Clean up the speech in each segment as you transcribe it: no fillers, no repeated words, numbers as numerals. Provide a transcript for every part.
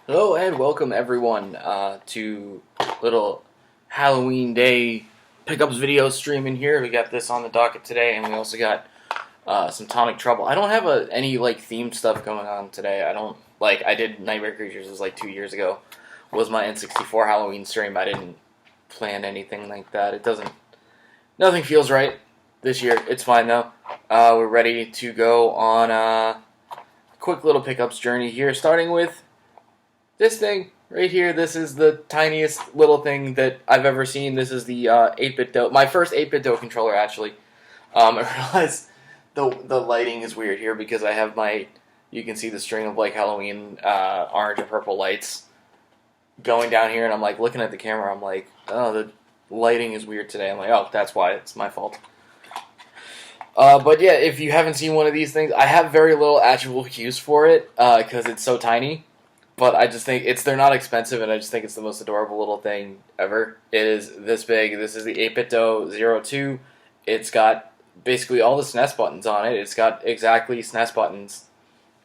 Hello and welcome everyone to little Halloween Day pickups video stream in here. We got this on the docket today, and we also got some Tonic Trouble. I don't have any themed stuff going on today. I don't I did Nightmare Creatures. It was 2 years ago. Was my N64 Halloween stream. I didn't plan anything like that. Nothing feels right this year. It's fine though. We're ready to go on a quick little pickups journey here, starting with this thing right here. This is the tiniest little thing that I've ever seen. This is the 8-bit Do. My first 8-bit Do controller, actually. I realize the lighting is weird here because I have you can see the string of Halloween orange and purple lights going down here, and I'm looking at the camera. I'm like, oh, the lighting is weird today. I'm like, oh, that's why. It's my fault. But yeah, if you haven't seen one of these things, I have very little actual use for it because it's so tiny. But I just think they're not expensive, and I just think it's the most adorable little thing ever. It is this big. This is the 8-bit Do 02. It's got basically all the SNES buttons on it. It's got exactly SNES buttons.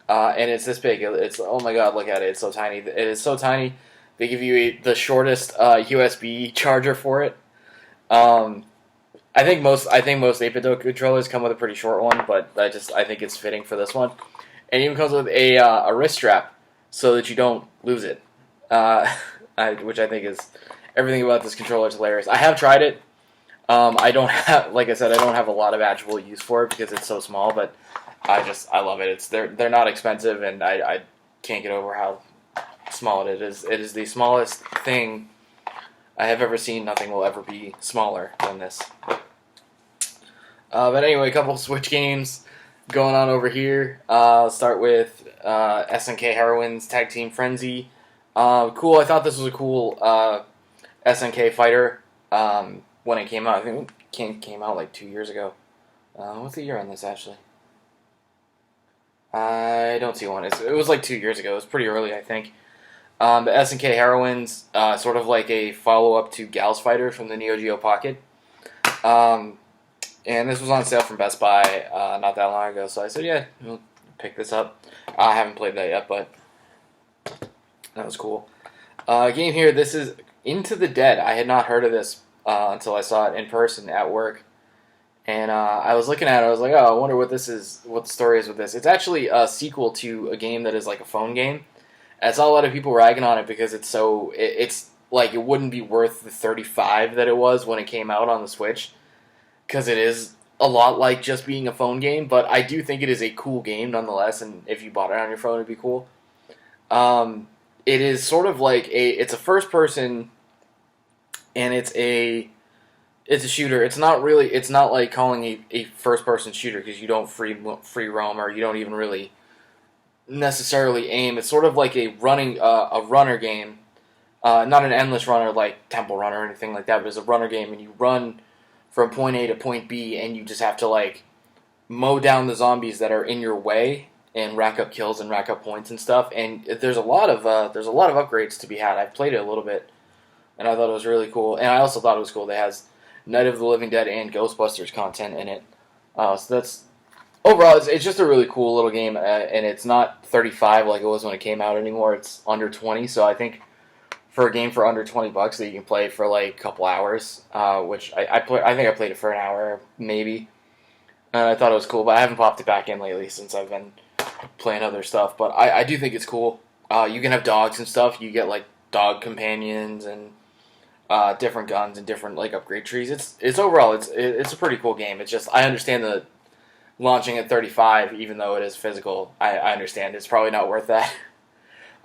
And it's this big. It's, oh my god, look at it. It's so tiny. It is so tiny. They give you the shortest USB charger for it. I think most 8-bit Do controllers come with a pretty short one, but I think it's fitting for this one. And it even comes with a wrist strap, so that you don't lose it, which I think is everything about this controller is hilarious. I have tried it. I don't have, like I said, I don't have a lot of actual use for it because it's so small. But I love it. They're not expensive, and I can't get over how small it is. It is the smallest thing I have ever seen. Nothing will ever be smaller than this. But anyway, a couple of Switch games going on over here. I'll start with SNK Heroines Tag Team Frenzy. Cool. I thought this was a cool SNK fighter when it came out. I think it came out 2 years ago. What's the year on this, actually? I don't see one. It was 2 years ago. It was pretty early, I think. The SNK Heroines, sort of like a follow-up to Gals Fighter from the Neo Geo Pocket. And this was on sale from Best Buy not that long ago, so I said, yeah, we'll pick this up. I haven't played that yet, but that was cool. Game here, this is Into the Dead. I had not heard of this until I saw it in person at work. And I was looking at it, I was like, oh, I wonder what the story is with this. It's actually a sequel to a game that is a phone game. And I saw a lot of people ragging on it because it's it wouldn't be worth the $35 that it was when it came out on the Switch. Because it is a lot like just being a phone game, but I do think it is a cool game nonetheless, and if you bought it on your phone, it'd be cool. It is sort of it's a first person, and it's a shooter. It's not like calling a first person shooter because you don't free roam, or you don't even really necessarily aim. It's sort of like a runner game, not an endless runner like Temple Run or anything like that, but it's a runner game, and you run from point A to point B, and you just have to mow down the zombies that are in your way and rack up kills and rack up points and stuff. And there's a lot of upgrades to be had. I've played it a little bit, and I thought it was really cool. And I also thought it was cool that it has Night of the Living Dead and Ghostbusters content in it. So that's overall, it's just a really cool little game, and it's not $35 like it was when it came out anymore. It's under $20, so I think for a game for under $20 that you can play for a couple hours, which I think I played it for an hour maybe. I thought it was cool, but I haven't popped it back in lately since I've been playing other stuff. But I do think it's cool. You can have dogs and stuff. You get dog companions and different guns and different upgrade trees. It's overall it's a pretty cool game. It's just I understand the launching at $35, even though it is physical. I understand it's probably not worth that.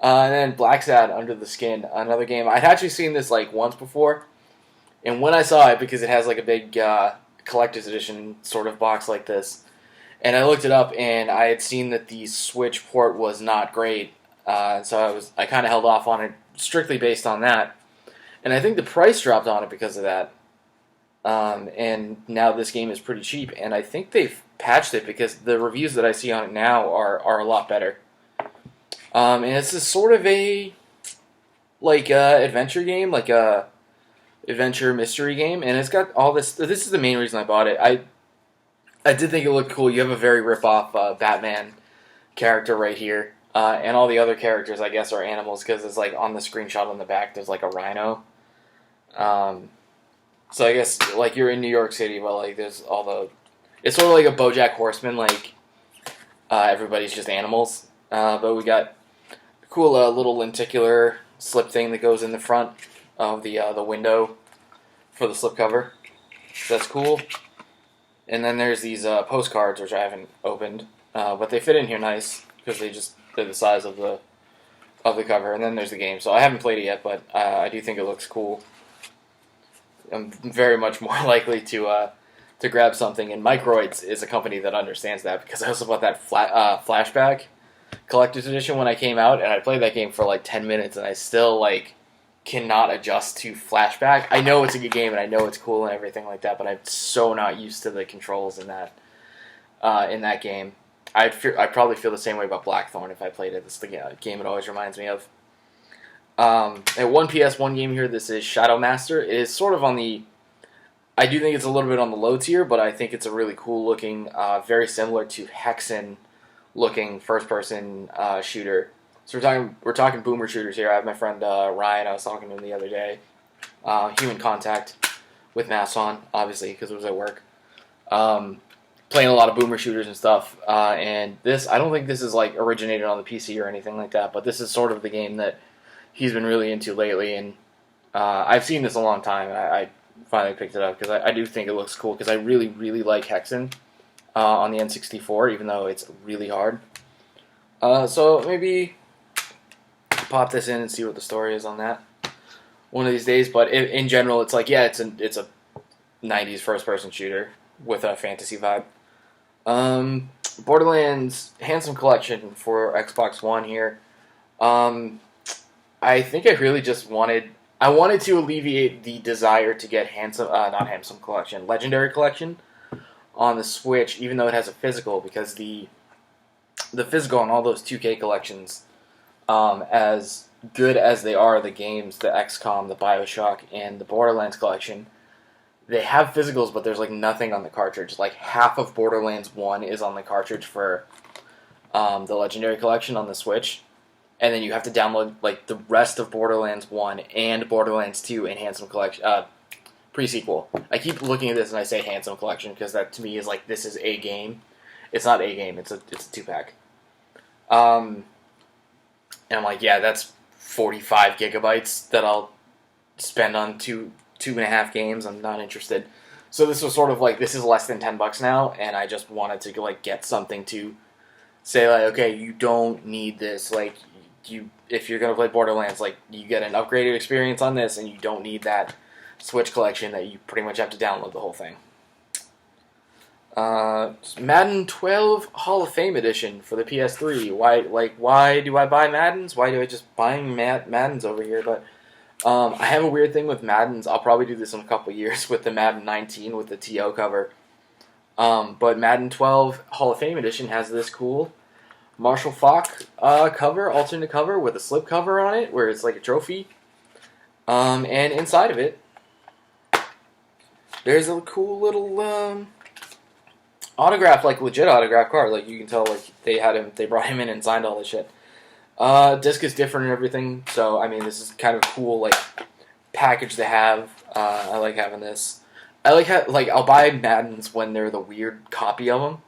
And then Blacksad, Under the Skin, another game. I'd actually seen this once before, and when I saw it, because it has a big collector's edition sort of box like this, and I looked it up, and I had seen that the Switch port was not great, so I kind of held off on it strictly based on that, and I think the price dropped on it because of that, and now this game is pretty cheap, and I think they've patched it because the reviews that I see on it now are a lot better. And it's a sort of a adventure game, a adventure mystery game, and it's got all this. This is the main reason I bought it. I did think it looked cool. You have a very rip-off Batman character right here. And all the other characters, I guess, are animals because it's like on the screenshot on the back, there's like a rhino. So I guess like you're in New York City, but like there's all the. It's sort of like a BoJack Horseman, like everybody's just animals. But we got a cool little lenticular slip thing that goes in the front of the window for the slipcover. So that's cool. And then there's these postcards which I haven't opened, but they fit in here nice because they're the size of the cover. And then there's the game. So I haven't played it yet, but I do think it looks cool. I'm very much more likely to grab something. And Microids is a company that understands that because I also bought that Flashback Collector's Edition when I came out, and I played that game for like 10 minutes, and I still like cannot adjust to Flashback. I know it's a good game, and I know it's cool and everything like that, but I'm so not used to the controls in that game. I'd probably feel the same way about Blackthorn if I played it. This is the game it always reminds me of. And one PS1 game here, this is Shadow Master. It is sort of on the... I do think it's a little bit on the low tier, but I think it's a really cool looking, very similar to Hexen looking first-person shooter. So we're talking boomer shooters here. I have my friend Ryan, I was talking to him the other day. Human Contact with masks on, obviously, because it was at work. Playing a lot of boomer shooters and stuff. And this, I don't think this is like originated on the PC or anything like that, but this is sort of the game that he's been really into lately, and I've seen this a long time, and I finally picked it up because I do think it looks cool, because I really, really like Hexen on the N64, even though it's really hard. So maybe pop this in and see what the story is on that one of these days, but in general, it's like, yeah, it's a 90s first-person shooter with a fantasy vibe. Borderlands Handsome Collection for Xbox One here. I think I really just wanted to alleviate the desire to get Legendary Collection on the Switch, even though it has a physical, because the physical on all those 2K collections, as good as they are, the games, the XCOM, the BioShock, and the Borderlands collection, they have physicals, but there's like nothing on the cartridge. Like half of Borderlands 1 is on the cartridge for the Legendary Collection on the Switch. And then you have to download like the rest of Borderlands 1 and Borderlands 2 in Handsome Collection pre-sequel. I keep looking at this and I say Handsome Collection because that to me is like, this is a game. It's not a game. It's a 2-pack. And I'm like, yeah, that's 45 gigabytes that I'll spend on two and a half games. I'm not interested. So this was sort of like, this is less than $10 now, and I just wanted to like get something to say like, okay, you don't need this. Like, if you're gonna play Borderlands, like, you get an upgraded experience on this, and you don't need that Switch collection that you pretty much have to download the whole thing. Madden 12 Hall of Fame Edition for the PS3. Why do I buy Maddens? Why do I just buying Maddens over here? But I have a weird thing with Maddens. I'll probably do this in a couple years with the Madden 19 with the TO cover. But Madden 12 Hall of Fame Edition has this cool Marshall Faulk cover, alternate cover with a slip cover on it, where it's like a trophy. And inside of it, there's a cool little autograph, like legit autograph card. Like you can tell, like they brought him in and signed all this shit. Disc is different and everything, so I mean, this is kind of cool, like package to have. I like having this. I like I'll buy Maddens when they're the weird copy of them.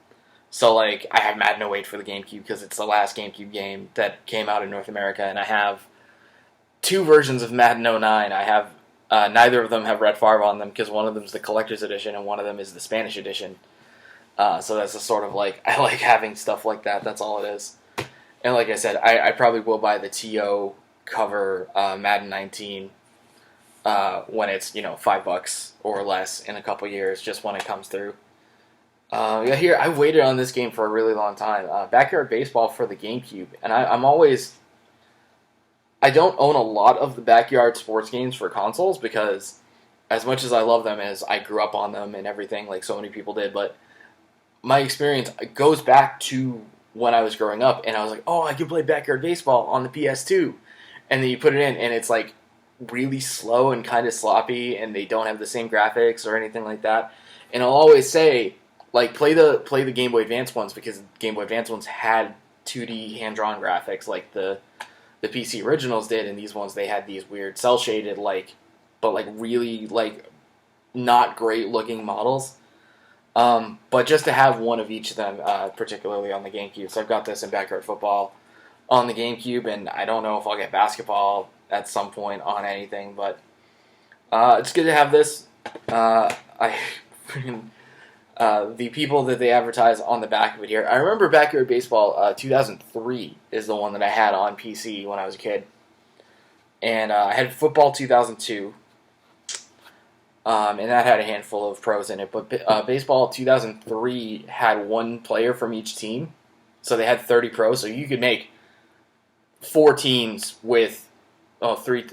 So, like, I have Madden 08 for the GameCube because it's the last GameCube game that came out in North America, and I have 2 versions of Madden 09. I have, neither of them have Red Favre on them because one of them is the Collector's Edition and one of them is the Spanish Edition. So that's a sort of, like, I like having stuff like that. That's all it is. And like I said, I probably will buy the TO cover Madden 19 when it's, $5 or less in a couple years, just when it comes through. Here, I waited on this game for a really long time. Backyard Baseball for the GameCube. And I don't own a lot of the backyard sports games for consoles because as much as I love them, as I grew up on them and everything, like so many people did, but my experience goes back to when I was growing up, and I was like, oh, I can play Backyard Baseball on the PS2. And then you put it in, and it's like really slow and kind of sloppy, and they don't have the same graphics or anything like that. And I'll always say, like, play the Game Boy Advance ones, because Game Boy Advance ones had 2D hand-drawn graphics like the PC originals did, and these ones they had these weird cel-shaded but really not great looking models. But just to have one of each of them, particularly on the GameCube. So I've got this in Backyard Football on the GameCube, and I don't know if I'll get basketball at some point on anything, but it's good to have this. The people that they advertise on the back of it here. I remember Backyard Baseball 2003 is the one that I had on PC when I was a kid. And I had Football 2002. And that had a handful of pros in it. But Baseball 2003 had one player from each team. So they had 30 pros. So you could make 4 teams with... three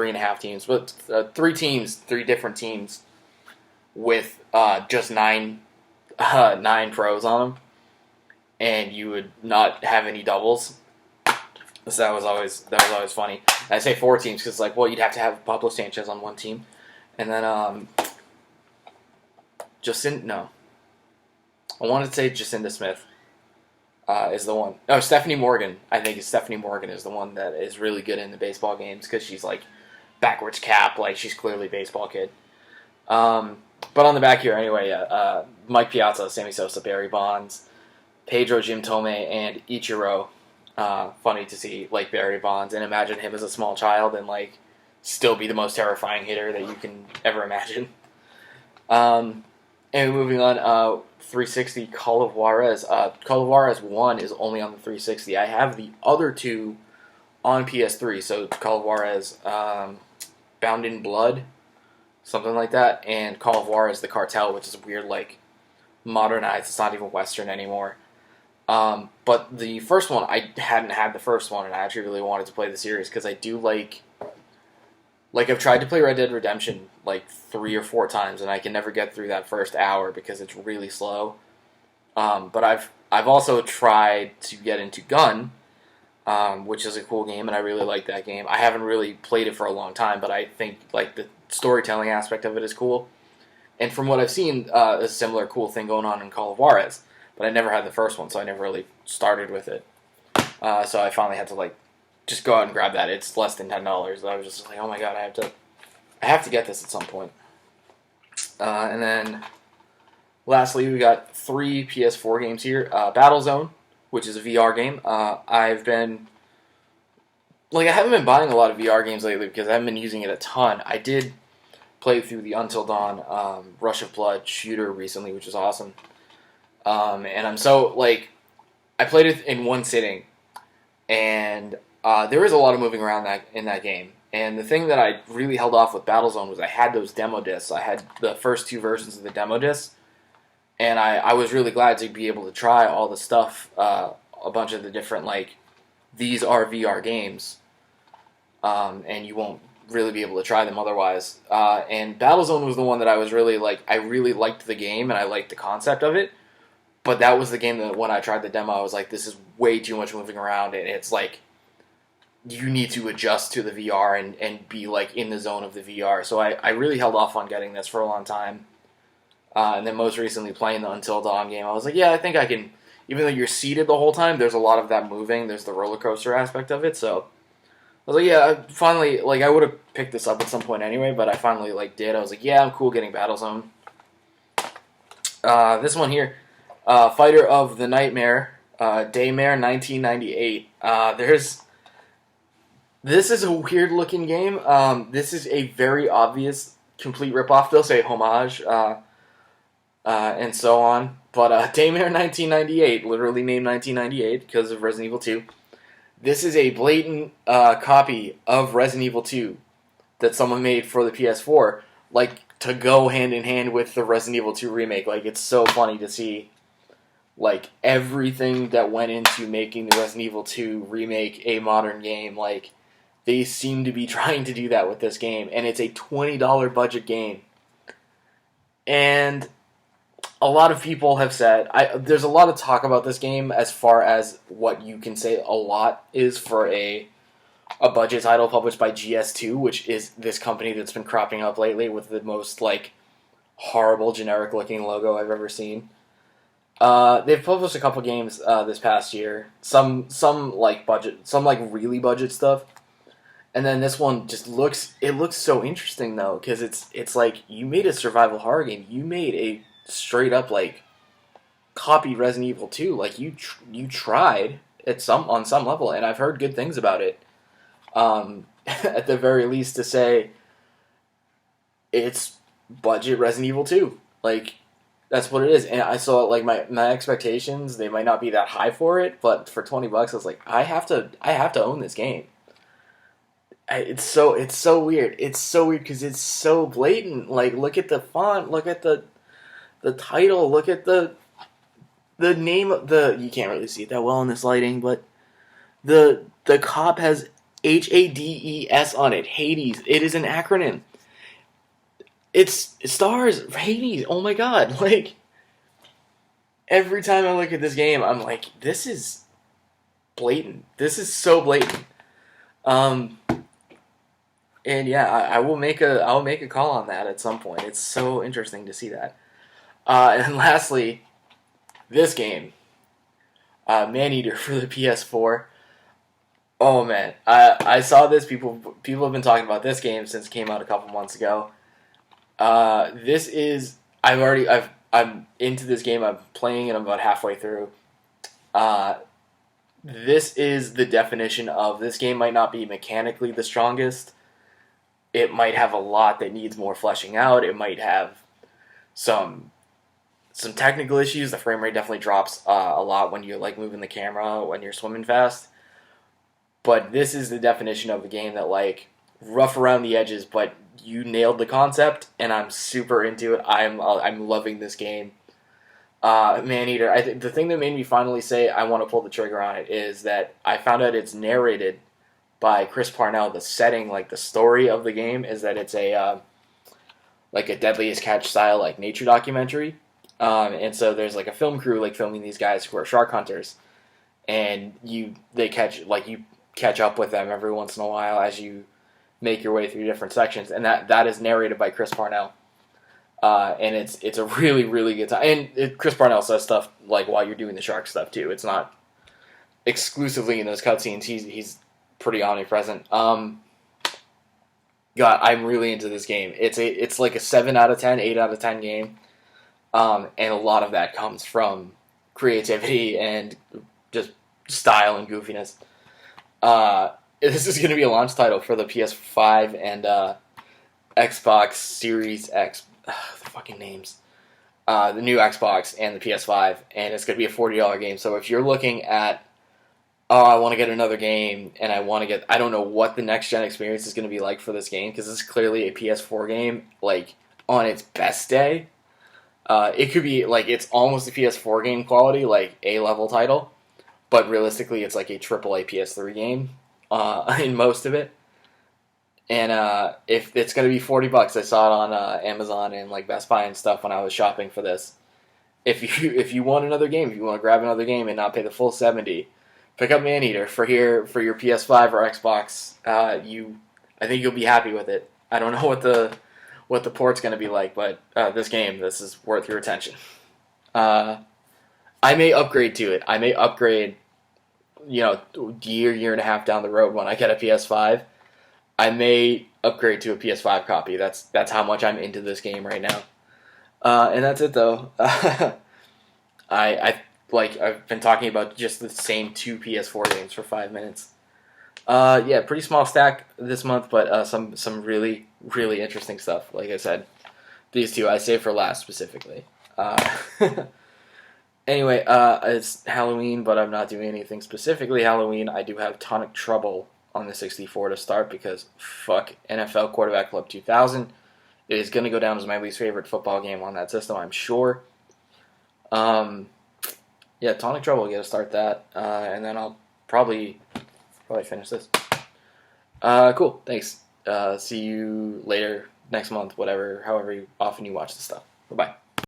and a half teams. But 3 different teams with just 9 pros on them, and you would not have any doubles. So that was always funny. And I say 4 teams because you'd have to have Pablo Sanchez on one team, and then I wanted to say Jacinda Smith is the one. Oh, Stephanie Morgan. I think Stephanie Morgan is the one that is really good in the baseball games because she's backwards cap, she's clearly a baseball kid. But on the back here, anyway, Mike Piazza, Sammy Sosa, Barry Bonds, Pedro, Jim Tomei, and Ichiro. Funny to see, Barry Bonds, and imagine him as a small child and, still be the most terrifying hitter that you can ever imagine. And moving on, 360, Call of Juarez. Call of Juarez 1 is only on the 360. I have the other 2 on PS3, so Call of Juarez, Bound in Blood, something like that, and Call of Juarez, The Cartel, which is weird, modernized. It's not even Western anymore. But the first one, I hadn't had the first one, and I actually really wanted to play the series, because I do I've tried to play Red Dead Redemption 3 or 4 times, and I can never get through that first hour because it's really slow. But I've also tried to get into Gun, which is a cool game, and I really like that game. I haven't really played it for a long time, but I think the storytelling aspect of it is cool. And from what I've seen, a similar cool thing going on in Call of Juarez, but I never had the first one, so I never really started with it. So I finally had to just go out and grab that. It's less than $10. I was just oh my god, I have to get this at some point. And then lastly, we got 3 PS4 games here. Battlezone, which is a VR game. I've been I haven't been buying a lot of VR games lately because I haven't been using it a ton. I did play through the Until Dawn Rush of Blood shooter recently, which was awesome. And I'm so I played it in one sitting, and there was a lot of moving around in that game. And the thing that I really held off with Battlezone was I had those demo discs. I had the first 2 versions of the demo discs, and I was really glad to be able to try all the stuff, a bunch of the different these are VR games, and you won't really be able to try them otherwise. And Battlezone was the one that I was really I really liked the game and I liked the concept of it. But that was the game that when I tried the demo, I was this is way too much moving around, and it's you need to adjust to the VR and be in the zone of the VR. So I really held off on getting this for a long time. And then most recently playing the Until Dawn game, I was yeah, I think I can, even though you're seated the whole time, there's a lot of that moving, there's the roller coaster aspect of it, so I was yeah, I finally, I would have picked this up at some point anyway, but I finally did. I was yeah, I'm cool getting Battlezone. This one here, Fighter of the Nightmare, Daymare 1998. This is a weird looking game. This is a very obvious complete ripoff. They'll say homage, and so on. But Daymare 1998, literally named 1998 because of Resident Evil 2. This is a blatant copy of Resident Evil 2 that someone made for the PS4, to go hand in hand with the Resident Evil 2 remake. It's so funny to see, everything that went into making the Resident Evil 2 remake a modern game. They seem to be trying to do that with this game, and it's a $20 budget game. And a lot of people have said, there's a lot of talk about this game as far as what you can say a lot is for a budget title published by GS2, which is this company that's been cropping up lately with the most, horrible generic-looking logo I've ever seen. They've published a couple games this past year. Some like budget, some like really budget stuff. And then this one just looks so interesting though, because it's like you made a survival horror game. You made a straight up like copied Resident Evil 2. Like you tried at on some level, and I've heard good things about it. At the very least, to say it's budget Resident Evil 2. Like that's what it is. And I saw like my expectations, they might not be that high for it, but for $20, I was like, I have to own this game. It's so weird. It's so weird because it's so blatant. Like, look at the font. Look at the title. Look at the name of the. You can't really see it that well in this lighting, but the cop has HADES on it. Hades. It is an acronym. It stars Hades. Oh my god! Like every time I look at this game, I'm like, this is blatant. This is so blatant. And yeah, I'll make a call on that at some point. It's so interesting to see that. And lastly, this game, Maneater for the PS4. Oh man, I saw this. People have been talking about this game since it came out a couple months ago. This is I'm into this game. I'm playing it. I'm about halfway through. This is the definition of this game might not be mechanically the strongest. It might have a lot that needs more fleshing out. It might have some technical issues. The frame rate definitely drops a lot when you're like moving the camera when you're swimming fast. But this is the definition of a game that like rough around the edges, but you nailed the concept, and I'm super into it. I'm loving this game. Maneater. I think the thing that made me finally say I want to pull the trigger on it is that I found out it's narrated by Chris Parnell. The setting, like the story of the game, is that it's a like a Deadliest Catch style like nature documentary, and so there's like a film crew like filming these guys who are shark hunters, and you catch up with them every once in a while as you make your way through different sections, and that is narrated by Chris Parnell, and it's a really really good time. And Chris Parnell says stuff like while you're doing the shark stuff too. It's not exclusively in those cutscenes. He's pretty omnipresent. God, I'm really into this game. It's like a 7 out of 10, 8 out of 10 game, and a lot of that comes from creativity and just style and goofiness. This is going to be a launch title for the PS5 and Xbox Series X. The fucking names. The new Xbox and the PS5, and it's going to be a $40 game. So if you're looking at, oh, I want to get another game, and I don't know what the next gen experience is going to be like for this game, because this is clearly a PS4 game, like, on its best day. It could be, like, it's almost a PS4 game quality, like, A-level title, but realistically, it's like a AAA PS3 game, in most of it. And, if it's going to be $40, I saw it on, Amazon and, like, Best Buy and stuff when I was shopping for this. If you want another game, if you want to grab another game and not pay the full $70, pick up Maneater for your PS5 or Xbox. I think you'll be happy with it. I don't know what the port's going to be like, but this is worth your attention. I may upgrade to it. I may upgrade, year and a half down the road when I get a PS5. I may upgrade to a PS5 copy. That's how much I'm into this game right now. And that's it though. I've been talking about just the same 2 PS4 games for 5 minutes. Yeah, pretty small stack this month, but some really, really interesting stuff. Like I said, these 2 I saved for last specifically. Anyway, it's Halloween, but I'm not doing anything specifically Halloween. I do have Tonic Trouble on the 64 to start because fuck NFL Quarterback Club 2000. It is going to go down as my least favorite football game on that system, I'm sure. Yeah, Tonic Trouble, I'll get to start that, and then I'll probably finish this. Cool, thanks. See you later next month, however often you watch this stuff. Bye-bye.